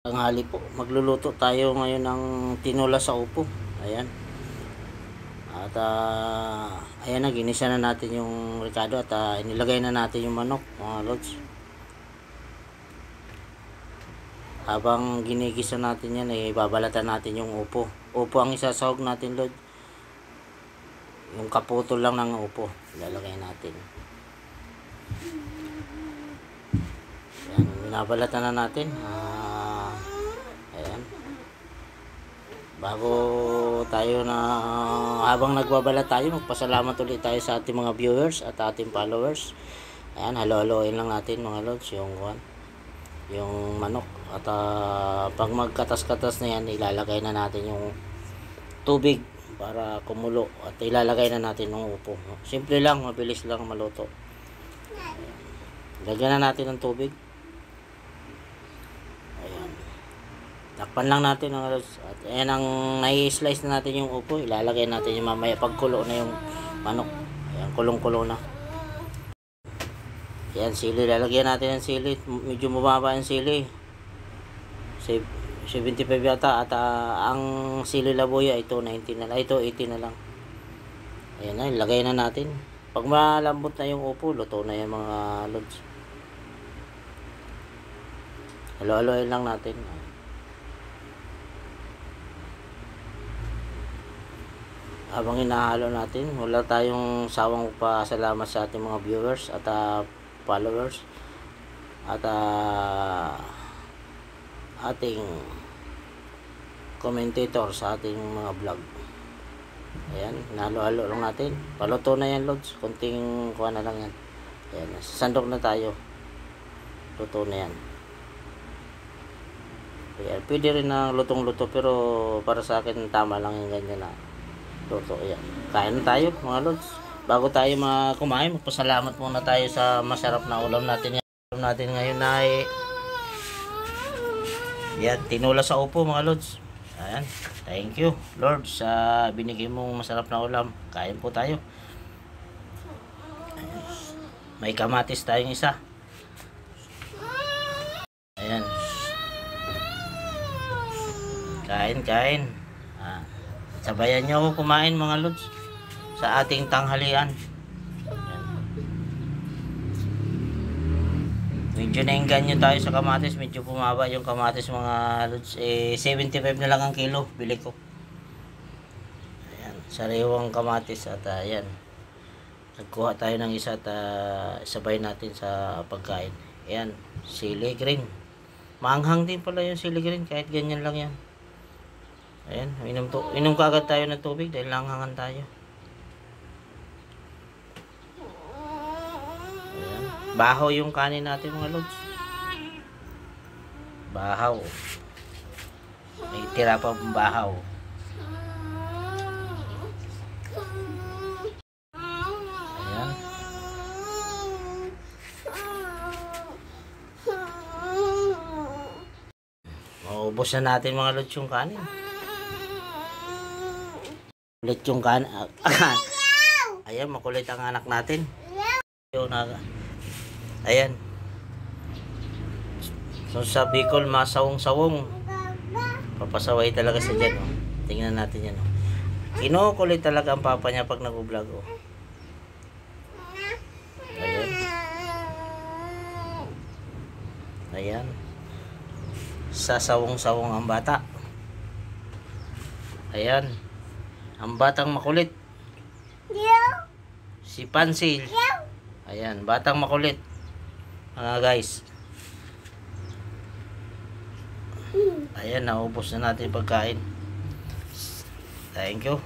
Tanghali po, magluluto tayo ngayon ng tinola sa upo. Ayan. At ayan na, ginisa na natin yung ricado at inilagay na natin yung manok, mga lods. Habang ginigisa natin yan, babalatan natin yung upo. Upo ang isasahog natin, lod. Yung kaputol lang ng upo, ilalagay natin. Ayan, binabalatan na natin. Ayan. Bago tayo habang nagbabalat tayo, magpasalamat ulit tayo sa ating mga viewers at ating followers. Ayan, halo-haloin lang natin, mga lods, yung manok. At pag magkatas-katas na yan, ilalagay na natin yung tubig para kumulo. At ilalagay na natin yung upo. Simple lang, mabilis lang maluto. Lagyan na natin ng tubig. Ayan. Takpan lang natin ang alas. At ayan, ang nai-slice na natin yung upo. Ilalagay natin yung mamaya pagkulo na yung manok. Ayan, kulong-kulo na. Ayan, sili. Lalagyan natin ng sili. Medyo mababa yung sili. 75 yata. At ang sili labuya, ito 90 na lang. Ito 80 na lang. Ayan na, ilagay na natin. Pag malambot na yung upo, luto na yung mga lods. Halo-haloin lang natin. Habang hinahalo natin, wala tayong sawang pasalamat sa ating mga viewers at followers at ating commentator sa ating mga vlog. Ayan, hinahalo-halo lang natin. Paluto na yan, lods. Kunting kuha na lang yan. Ayan, sandok na tayo. Luto na yan. Ayan, pwede rin na lutong-luto, pero para sa akin tama lang yung ganyan na luto. Ayan, kain na tayo, mga lods. Bago tayo kumain, magpasalamat muna tayo sa masarap na ulam natin. Ulam natin ngayon ay yan, tinola sa upo, mga lods. Ayan, thank you Lord sa binigay mong masarap na ulam. Kain po tayo. Ayan. May kamatis tayong isa. Ayan, kain. Sabayan nyo ako kumain, mga lods, sa ating tanghalian. Ayan. Medyo nainganyo tayo sa kamatis. Medyo bumaba yung kamatis, mga lods. 75 na lang ang kilo bili ko. Ayan, sariwang kamatis. At ayan, nagkuha tayo ng isa at sabay natin sa pagkain. Ayan, sili green. Maanghang din pala yung sili green, kahit ganyan lang yan. Ayan, inom kaagad tayo ng tubig dahil langhangan tayo. Ayan, bahaw yung kanin natin, mga lods. Bahaw. May tira pa bahaw. Ayan. Maubos na natin, mga lods, yung kanin. Kulit yung ayan, makulit ang anak natin. Ayan. So sa Bicol, masawong-sawong. Papasaway talaga sa dyan. Oh. Tingnan natin yan. Oh. Kinukulit talaga ang papa niya pag nag-vlog. Oh. Ayan. Ayan. Sasawong-sawong ang bata. Ayan. Ang batang makulit. Si Pansil. Ayan, batang makulit. Mga guys. Ayan, naubos na natin pagkain. Thank you.